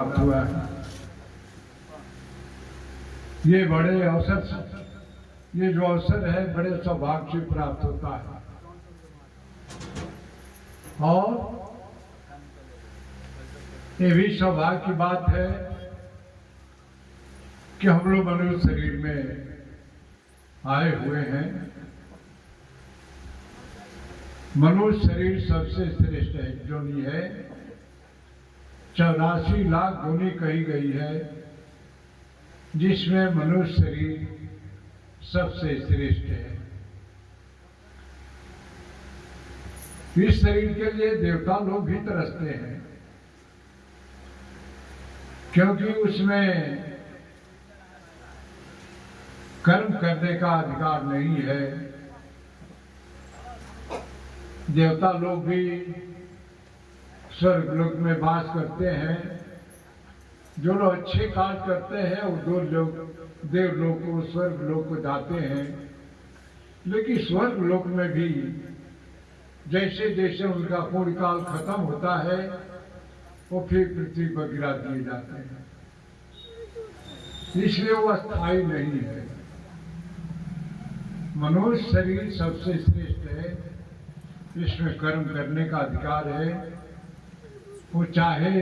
प्राप्त हुआ है। ये बड़े अवसर, ये जो अवसर है बड़े सौभाग्य से प्राप्त होता है। और ये भी सौभाग्य की बात है कि हम लोग मनुष्य शरीर में आए हुए हैं। मनुष्य शरीर सबसे श्रेष्ठ है, जो नहीं है 84 लाख गुनी कही गई है, जिसमें मनुष्य शरीर सबसे श्रेष्ठ है। इस शरीर के लिए देवता लोग भी तरसते हैं, क्योंकि उसमें कर्म करने का अधिकार नहीं है। देवता लोग भी स्वर्ग लोक में वास करते हैं। जो लोग अच्छे कार्य करते हैं वो दो लोग देवलोक को स्वर्ग लोक को जाते हैं। लेकिन स्वर्ग लोक में भी जैसे जैसे उनका पूर्ण काल खत्म होता है वो फिर पृथ्वी पर गिरा दिए जाते हैं, इसलिए वो अस्थायी नहीं है। मनुष्य शरीर सबसे श्रेष्ठ है, इसमें कर्म करने का अधिकार है। वो चाहे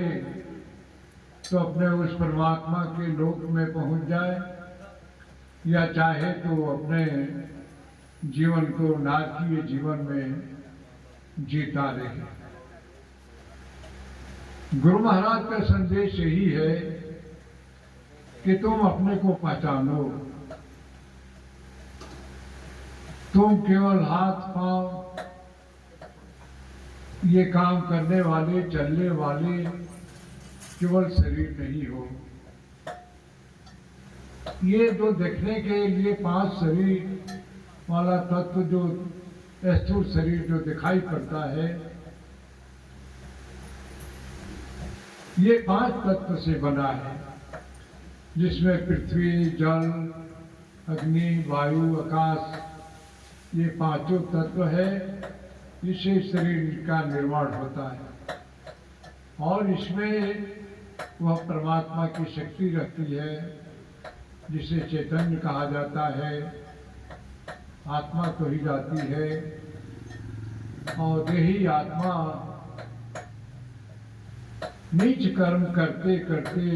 तो अपने उस परमात्मा के लोक में पहुंच जाए, या चाहे तो अपने जीवन को नारकीय जीवन में जीता रहे। गुरु महाराज का संदेश यही है कि तुम अपने को पहचानो। तुम केवल हाथ पांव ये काम करने वाले चलने वाले केवल शरीर नहीं हो। ये जो देखने के लिए 5 शरीर वाला तत्व, जो स्थूल शरीर जो दिखाई पड़ता है, ये 5 तत्व से बना है, जिसमें पृथ्वी, जल, अग्नि, वायु, आकाश, ये 5 तत्व है। इससे शरीर का निर्माण होता है और इसमें वह परमात्मा की शक्ति रहती है, जिसे चैतन्य कहा जाता है। आत्मा तो ही जाती है और यही आत्मा नीच कर्म करते करते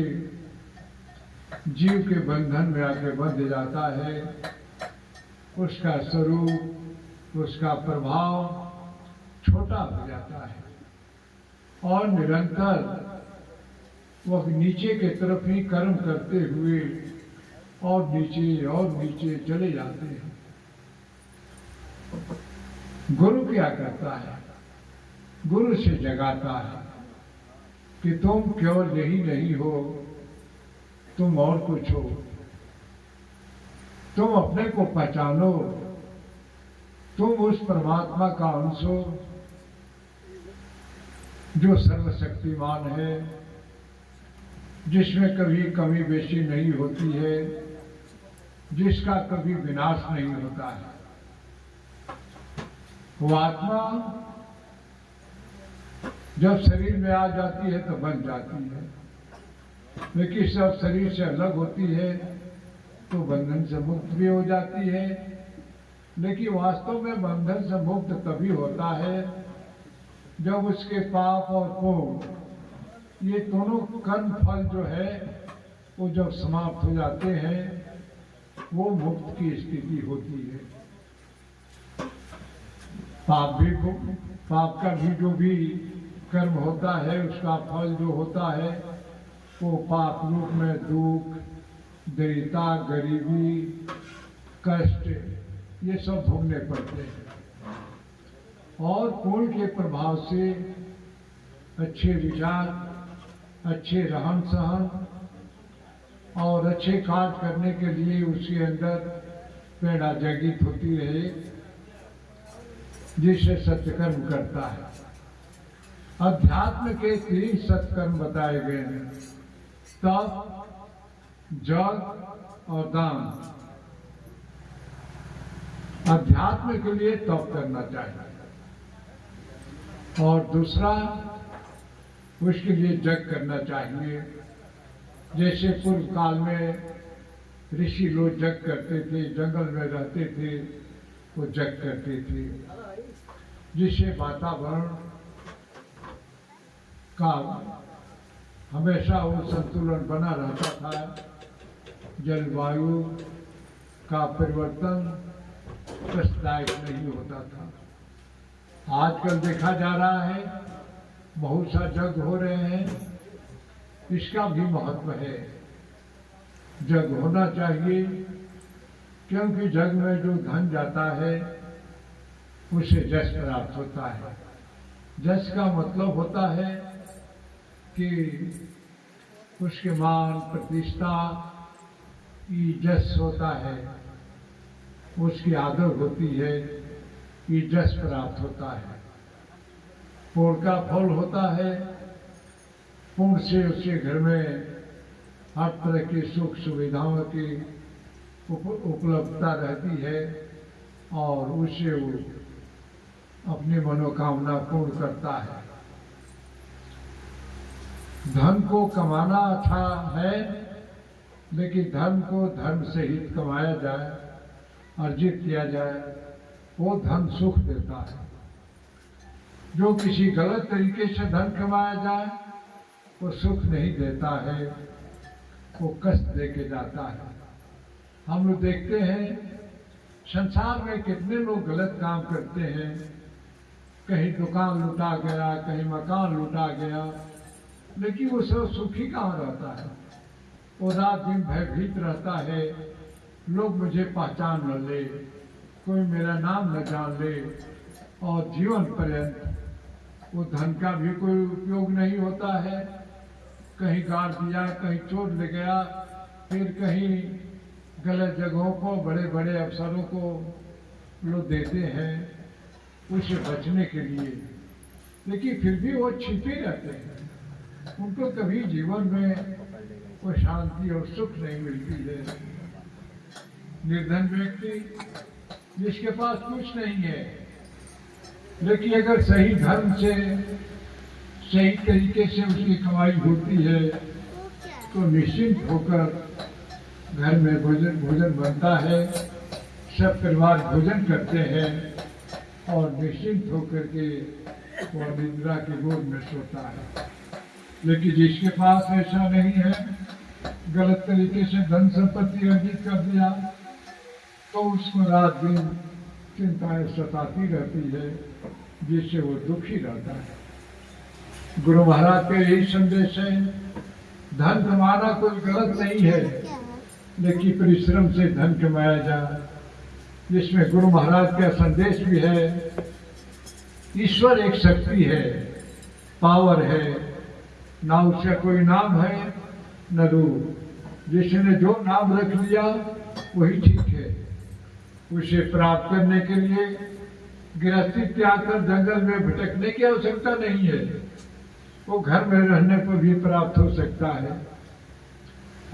जीव के बंधन में आकर बंध जाता है। उसका स्वरूप, उसका प्रभाव छोटा हो जाता है और निरंतर वह नीचे के तरफ ही कर्म करते हुए और नीचे चले जाते हैं। गुरु क्या करता है? गुरु से जगाता है कि तुम केवल यही नहीं हो, तुम और कुछ हो। तुम अपने को पहचानो, तुम उस परमात्मा का अंश हो जो सर्वशक्तिमान है, जिसमें कभी कमी बेशी नहीं होती है, जिसका कभी विनाश नहीं होता है। वो आत्मा जब शरीर में आ जाती है तो बन जाती है, लेकिन जब शरीर से अलग होती है तो बंधन से मुक्त भी हो जाती है। लेकिन वास्तव में बंधन से मुक्त तभी होता है जब उसके पाप और पुण्य, ये दोनों कर्म फल जो है वो जब समाप्त हो जाते हैं, वो मुक्त की स्थिति होती है। पाप का भी जो भी कर्म होता है, उसका फल जो होता है वो पाप रूप में दुख, दरिद्रता, गरीबी, कष्ट, ये सब भोगने पड़ते हैं। और पुण्य के प्रभाव से अच्छे विचार, अच्छे रहन सहन और अच्छे कार्य करने के लिए उसके अंदर प्रेरणा जागृत होती रहे, जिससे सत्कर्म करता है। अध्यात्म के 3 सत्कर्म बताए गए हैं: तप, जप और दान। अध्यात्म के लिए तप करना चाहिए और दूसरा उसके लिए जग करना चाहिए। जैसे पूर्व काल में ऋषि लोग जग करते थे, जंगल में रहते थे, वो जग करते थे, जिससे वातावरण का हमेशा वो संतुलन बना रहता था, जलवायु का परिवर्तन कष्टदायक नहीं होता था। आजकल देखा जा रहा है बहुत सा जग हो रहे हैं, इसका भी महत्व है। जग होना चाहिए, क्योंकि जग में जो धन जाता है उसे जस प्राप्त होता है। जस का मतलब होता है कि उसके मान प्रतिष्ठा जस होता है, उसकी आदर होती है, जस प्राप्त होता है। पुण्य का फल होता है, पुण्य से उसके घर में हर तरह की सुख सुविधाओं की उपलब्धता रहती है और उससे वो अपनी मनोकामना पूर्ण करता है। धन को कमाना अच्छा है, लेकिन धन को धर्म से ही कमाया जाए, अर्जित किया जाए, वो धन सुख देता है। जो किसी गलत तरीके से धन कमाया जाए वो सुख नहीं देता है, वो कष्ट देके जाता है। हम लोग देखते हैं संसार में कितने लोग गलत काम करते हैं, कहीं दुकान लूटा गया, कहीं मकान लूटा गया, लेकिन वो सब सुखी कहाँ रहता है। वो रात दिन भयभीत रहता है, लोग मुझे पहचान न ले, कोई मेरा नाम न जान ले, और जीवन पर्यंत वो धन का भी कोई उपयोग नहीं होता है। कहीं गाड़ दिया, कहीं चोट ले गया, फिर कहीं गलत जगहों को बड़े बड़े अफसरों को लोग देते हैं उसे बचने के लिए, लेकिन फिर भी वो छिपे रहते हैं। उनको कभी जीवन में कोई शांति और सुख नहीं मिलती है। निर्धन व्यक्ति जिसके पास कुछ नहीं है, लेकिन अगर सही धर्म से सही तरीके से उसकी कमाई होती है तो निश्चिंत होकर घर में भोजन बनता है, सब परिवार भोजन करते हैं और निश्चिंत होकर के वो निद्रा की गोद में सोता है। लेकिन जिसके पास ऐसा नहीं है, गलत तरीके से धन संपत्ति अर्जित कर दिया, तो उसको रात दिन चिंताएं सताती रहती है, जिससे वो दुखी रहता है। गुरु महाराज के यही संदेश है, धन कमाना कोई गलत नहीं है, लेकिन परिश्रम से धन कमाया जाए। जिसमें गुरु महाराज का संदेश भी है, ईश्वर एक शक्ति है, पावर है, ना उसका कोई नाम है न रूप। जिसने जो नाम रख लिया वही ठीक है। उसे प्राप्त करने के लिए गृहस्थी त्याग कर जंगल में भटकने की आवश्यकता नहीं है, वो घर में रहने पर भी प्राप्त हो सकता है।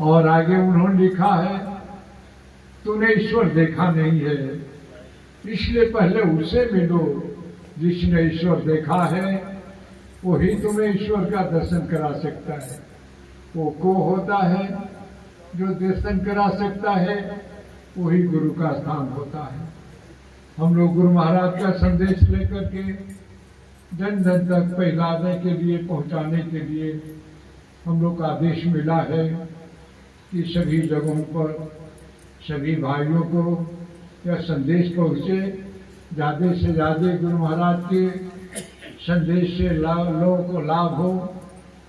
और आगे उन्होंने लिखा है, तूने ईश्वर देखा नहीं है, इसलिए पहले उससे मिलो जिसने ईश्वर देखा है, वही तुम्हें ईश्वर का दर्शन करा सकता है। वो को होता है जो दर्शन करा सकता है, वही गुरु का स्थान होता है। हम लोग गुरु महाराज का संदेश लेकर के जन जन तक फैलाने के लिए, पहुंचाने के लिए हम लोग का आदेश मिला है कि सभी जगहों पर सभी भाइयों को यह संदेश पहुँचे, ज़्यादा से ज़्यादा गुरु महाराज के संदेश से लोगों को लाभ हो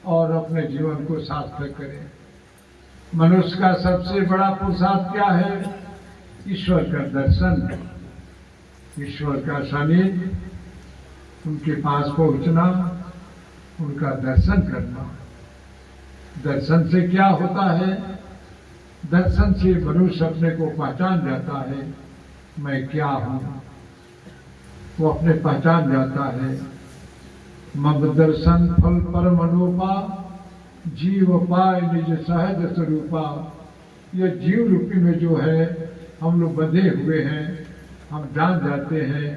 और अपने जीवन को सार्थक करें। मनुष्य का सबसे बड़ा पुरुषार्थ क्या है? ईश्वर का दर्शन, ईश्वर का सानिध्य, उनके पास पहुंचना, उनका दर्शन करना। दर्शन से क्या होता है? दर्शन से मनुष्य अपने को पहचान जाता है, मैं क्या हूँ, वो अपने पहचान जाता है। मम दर्शन फल परम अनुपा, जीव पाए निज सहज स्वरूपा। यह जीव रूपी में जो है हम लोग बंधे हुए हैं, हम जान जाते हैं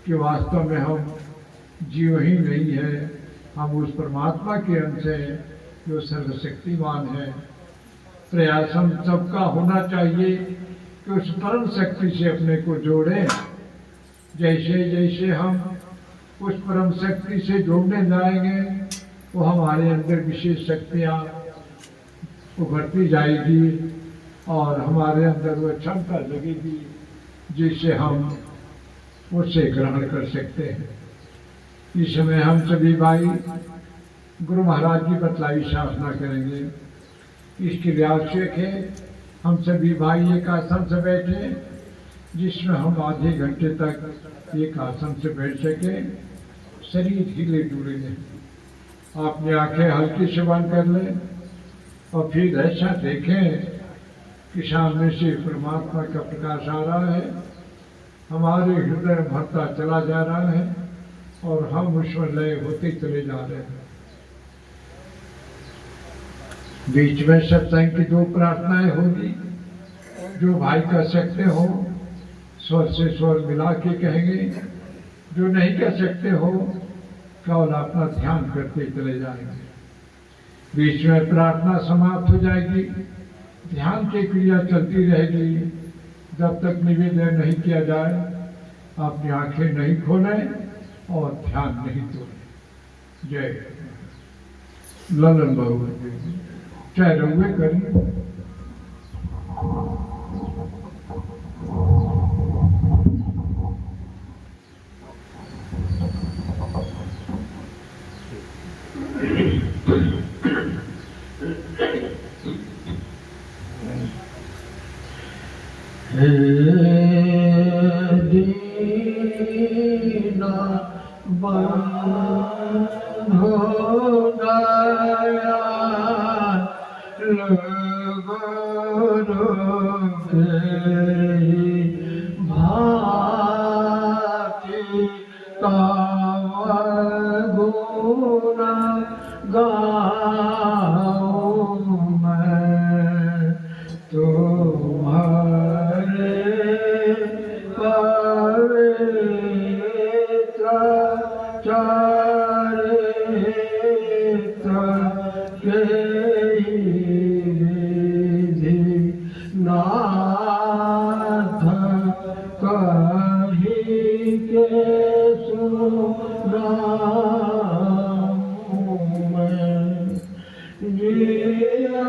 कि वास्तव में हम जीव ही नहीं है, हम उस परमात्मा के अंश हैं जो सर्वशक्तिमान है। प्रयास हम सबका होना चाहिए कि उस परम शक्ति से अपने को जोड़ें। जैसे जैसे हम उस परम शक्ति से जोड़ने जाएंगे वो हमारे अंदर विशेष शक्तियाँ उभरती जाएगी और हमारे अंदर वो क्षमता लगेगी जिससे हम उसे ग्रहण कर सकते हैं। इस समय हम सभी भाई गुरु महाराज की बतलाई साधना करेंगे। इसके लिए आवश्यक है हम सभी भाई एक आसन से बैठे जिसमें हम आधे घंटे तक एक आसन से बैठ सके, शरीर हिले डुले लें। अपनी आंखें हल्की से बंद कर लें और फिर ऐसा देखें कि सामने से परमात्मा का प्रकाश आ रहा है, हमारे हृदय भरता चला जा रहा है और हम उसमें लय होते चले जा रहे हैं। बीच में सत्संग की 2 प्रार्थनाएं होगी। जो भाई कर सकते हो स्वर से स्वर मिला के कहेंगे, जो नहीं कर सकते हो केवल अपना ध्यान करते चले जाएंगे। बीच में प्रार्थना समाप्त हो जाएगी, ध्यान की क्रिया चलती रहेगी जब तक निवेदन नहीं किया जाए। अपनी आंखें नहीं खोलें और ध्यान नहीं तोड़ें। जय ललन बाबू चाहे रहुए करिए। दीना बंधो दया गुरु भाति गुण गाऊं मैं तुम्हारे पवित्र चरित्र के विधि नाथ कही के सुनाऊं मैं जिया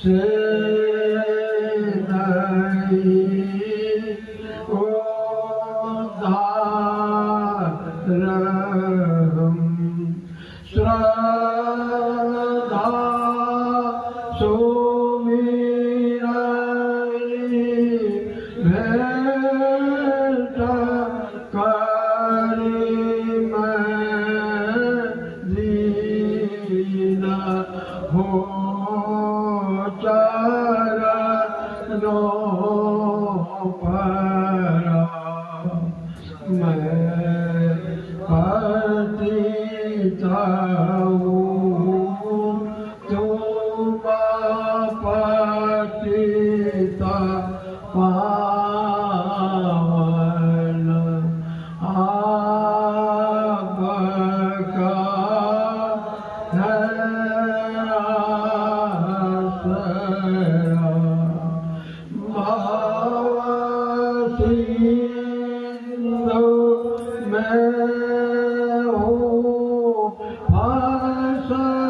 से नहीं उद्धारम श्रद्धा सुमिरई भेंट करी मैं दीन हो चरणों पर मैं पतित हूँ तुम पतित पावन आपका है आसरा भवसिंधु में हूँ फंसरा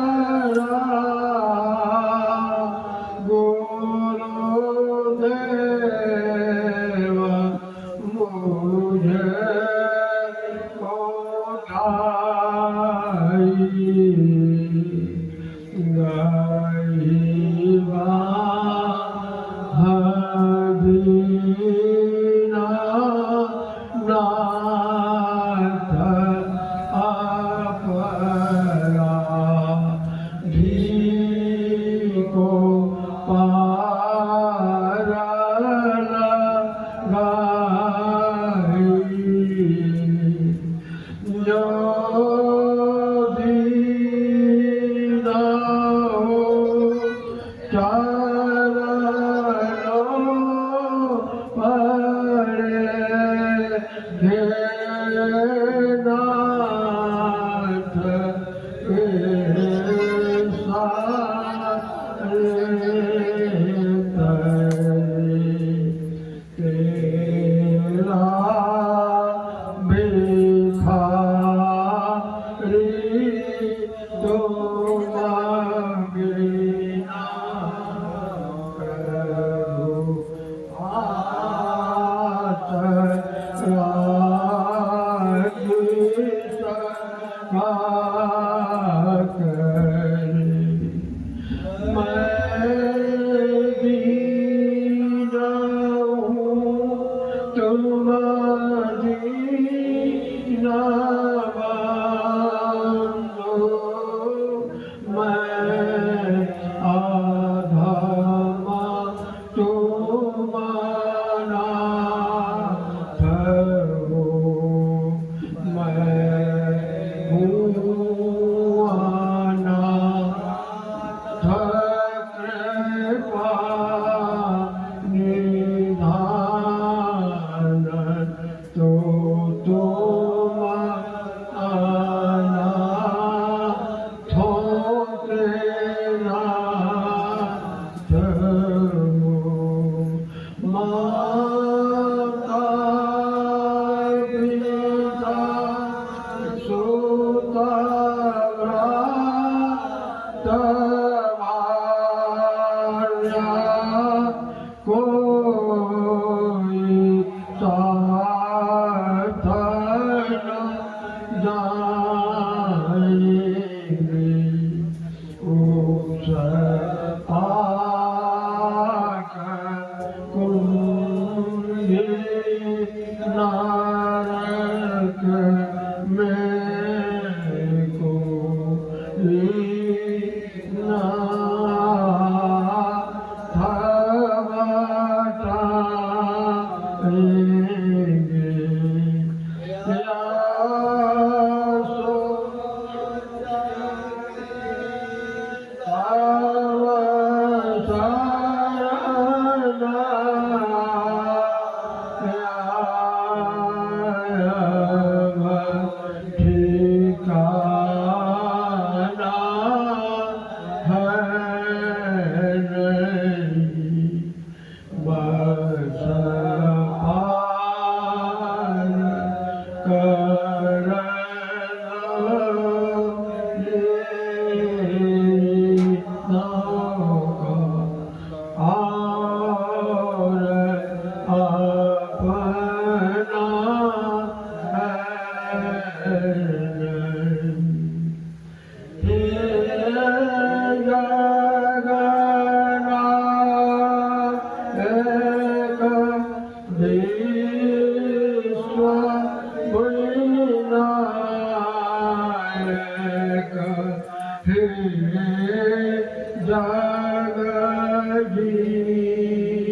गुरुदेव मुझे उठाइए गरीबा हदीना नाथ अपरा को पार लगाई जो दीना हो चरणों परे हे नाथ तेरा भिखारी तुम बिना करो जीवन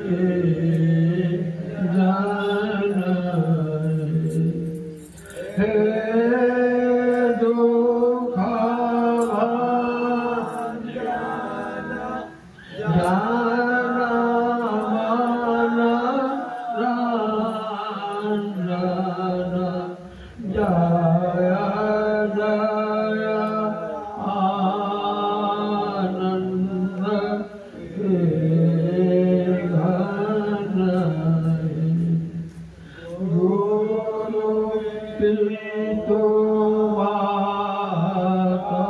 के जाना है दुख जाना माना जाया जाया आनंद के घन गुरु पितु माता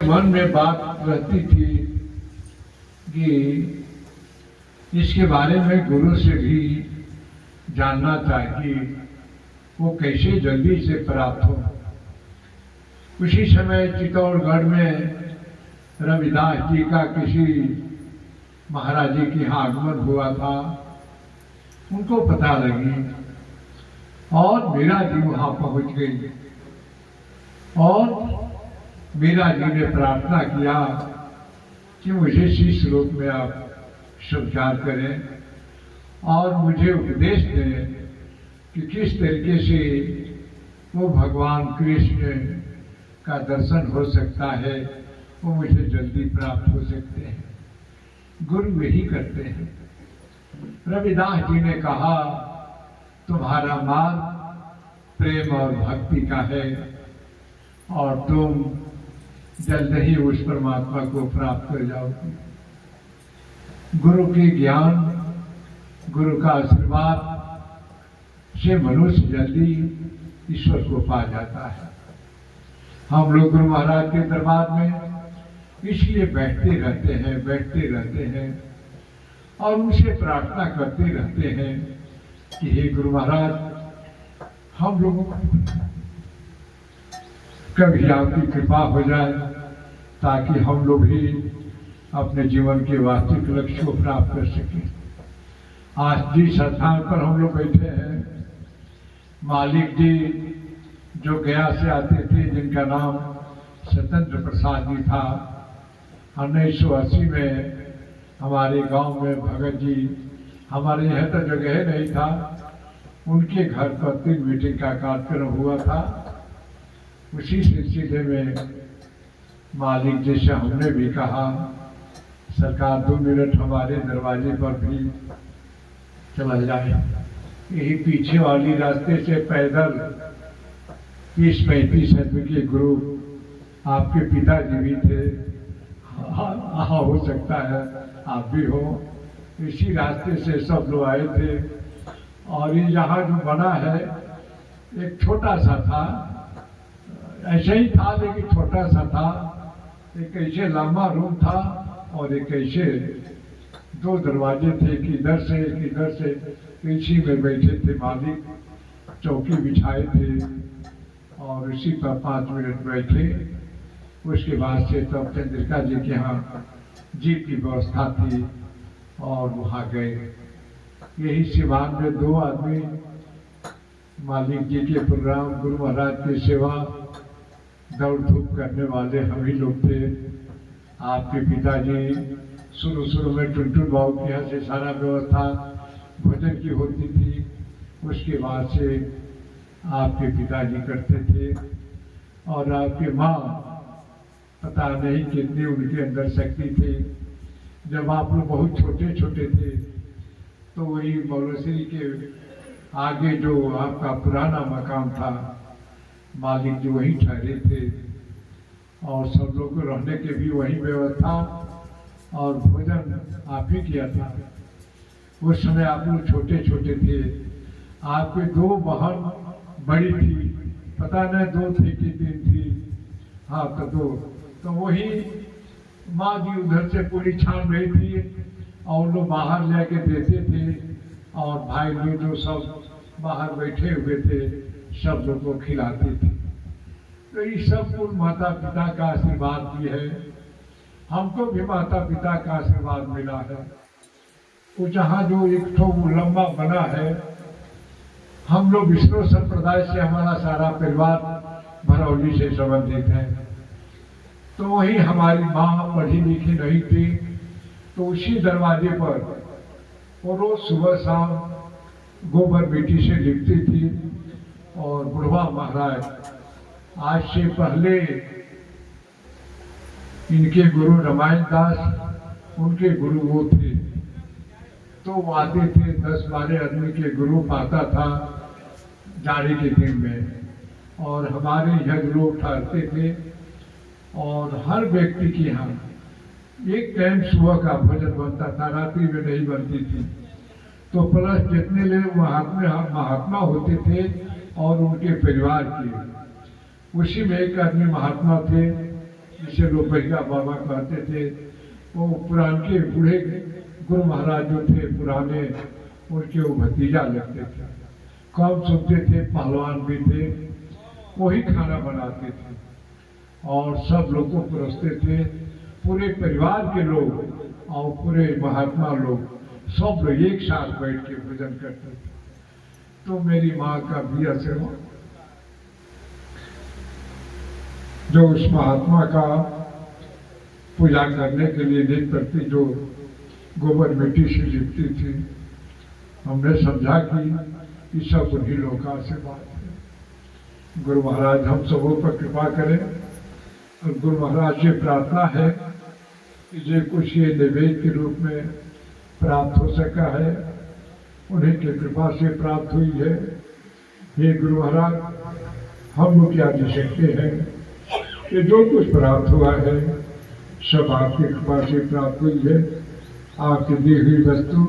मन में बात रहती थी कि इसके बारे में गुरु से भी जानना चाहिए, वो कैसे जल्दी से प्राप्त हो। उसी समय चित्तौड़गढ़ में रविदास जी का किसी महाराज जी के यहाँ आगमन हुआ था। उनको पता लगी और मीरा जी वहां पहुंच गई और मीरा जी ने प्रार्थना किया कि मुझे इसी श्लोक में आप स्वीकार करें और मुझे उपदेश दें कि किस तरीके से वो भगवान कृष्ण का दर्शन हो सकता है, वो मुझे जल्दी प्राप्त हो सकते हैं। गुरु यही करते हैं। रविदास जी ने कहा, तुम्हारा मार्ग प्रेम और भक्ति का है और तुम जल्द ही उस परमात्मा को प्राप्त कर जाओगे। गुरु की ज्ञान, गुरु का आशीर्वाद से मनुष्य जल्दी ईश्वर को पा जाता है। हम लोग गुरु महाराज के दरबार में इसलिए बैठते रहते हैं और उनसे प्रार्थना करते रहते हैं कि हे गुरु महाराज, हम लोगों को कभी आपकी कृपा हो जाए ताकि हम लोग भी अपने जीवन के वास्तविक लक्ष्य को प्राप्त कर सकें। आज जिस स्थान पर हम लोग बैठे हैं, मालिक जी जो गया से आते थे, जिनका नाम स्वतंत्र प्रसाद जी था, 1980 में हमारे गांव में भगत जी, हमारे यहाँ तो जगह नहीं था, उनके घर पर 3 मीटिंग का कार्यक्रम हुआ था। उसी सिलसिले में मालिक जी से हमने भी कहा, सरकार 2 मिनट हमारे दरवाजे पर भी चला जाए। यही पीछे वाली रास्ते से पैदल 30-35 आदमी के ग्रुप, आपके पिताजी भी थे, हाँ हो सकता है आप भी हो, इसी रास्ते से सब लोग आए थे। और ये यहाँ जो बना है एक छोटा सा था, ऐसे ही था लेकिन छोटा सा था। एक ऐसे लंबा रूम था और एक ऐसे 2 दरवाजे थे, एक इधर से एक इधर से। इसी में बैठे थे मालिक, चौकी बिछाए थे और इसी पर 5 मिनट बैठे। उसके बाद से तब चंद्रिका जी के यहाँ जीप की व्यवस्था थी और वहाँ गए। यही सिवान में 2 आदमी मालिक जी के प्रोग्राम, गुरु महाराज की सेवा, दौड़ धूप करने वाले हम ही लोग थे। आपके पिताजी शुरू में टुनटुन बाबू के यहाँ से सारा व्यवस्था भोजन की होती थी। उसके बाद से आपके पिताजी करते थे और आपके माँ, पता नहीं कितनी उनके अंदर शक्ति थी। जब आप लोग बहुत छोटे छोटे थे तो वही मौलश्री के आगे जो आपका पुराना मकान था, मालिक जी वहीं ठहरे थे और सब लोग को रहने के भी वही व्यवस्था और भोजन आप ही किया था। उस समय आप लोग छोटे छोटे थे। आपके 2 बहन बड़ी थी, पता नहीं 2 थी कि 3 थी, हाँ तो 2। तो वही माँ जी उधर से पूरी छान रही थी और लोग बाहर लेके देते थे और भाई लोग जो सब बाहर बैठे हुए थे सब लोग को खिलाते थे। तो ये सब कुल माता पिता का आशीर्वाद भी है। हमको भी माता पिता का आशीर्वाद मिला है। वो जहाँ जो एक ठो लंबा बना है, हम लोग विष्णु संप्रदाय से, हमारा सारा परिवार भरौली से संबंधित है। तो वही हमारी माँ पढ़ी लिखी नहीं थी, तो उसी दरवाजे पर वो रोज सुबह शाम गोबर मिट्टी से लिपती थी। और बुढ़वा महाराज, आज से पहले इनके गुरु रामायण दास, उनके गुरु वो थे, तो वो आते थे। 10-12 आदमी के ग्रुप आता था जाड़े के दिन में और हमारे यहाँ लोग ठहरते थे और हर व्यक्ति के यहाँ एक टाइम सुबह का भोजन बनता था, रात्रि में नहीं बनती थी। तो प्लस जितने लोग महात्मा होते थे और उनके परिवार के, उसी में एक आदमी महात्मा थे जिसे लोग बहिया बाबा कहते थे। वो पुराने बूढ़े गुरु महाराज जो थे पुराने, उनके वो भतीजा लगते थे, कम सुनते थे, पहलवान भी थे। वही खाना बनाते थे और सब लोगों को परोसते थे। पूरे परिवार के लोग और पूरे महात्मा लोग सब लोग एक साथ बैठ के भोजन करते थे। तो मेरी माँ का भी असर हो, जो उस महात्मा का पूजा करने के लिए दिन प्रति जो गोबर मिट्टी से लिपती थी, हमने समझा कि ये सब उन्हीं लोगों का आशीर्वाद है। गुरु महाराज हम सबों पर कृपा करें, और गुरु महाराज से प्रार्थना है कि जो कुछ ये निवेद के रूप में प्राप्त हो सका है, उन्हीं की कृपा से प्राप्त हुई है। हे गुरु महाराज, हम लोग क्या दे सकते हैं कि जो कुछ प्राप्त हुआ है सब आपकी कृपा से प्राप्त हुई है। आपकी दी हुई वस्तु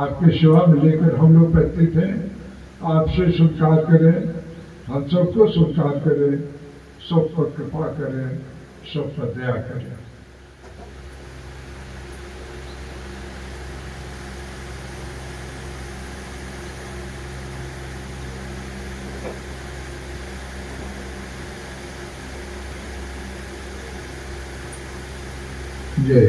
आपके सेवा में लेकर हम लोग प्रतीत हैं। आपसे स्वीकार करें, हम सबको स्वीकार करें, सब पर कृपा करें, सब पर दया करें। जय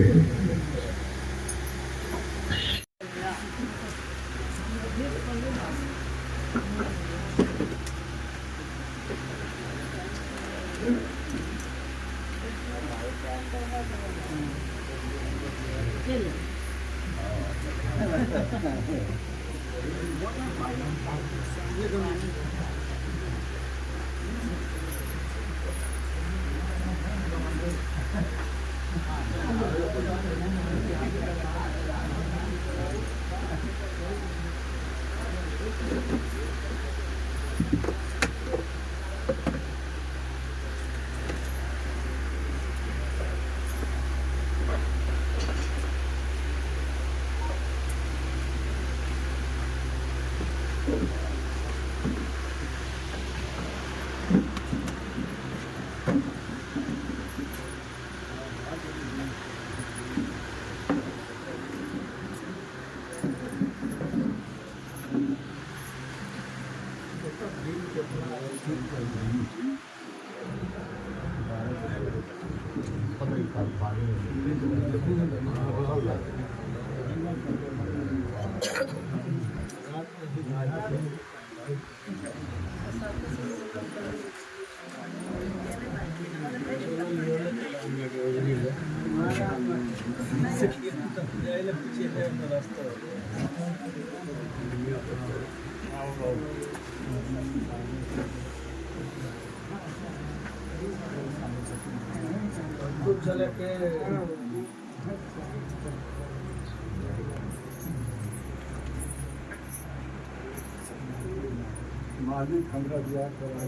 मालिक हमरा दिया करा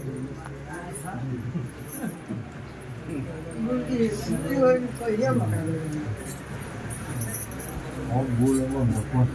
और बोलो बहुत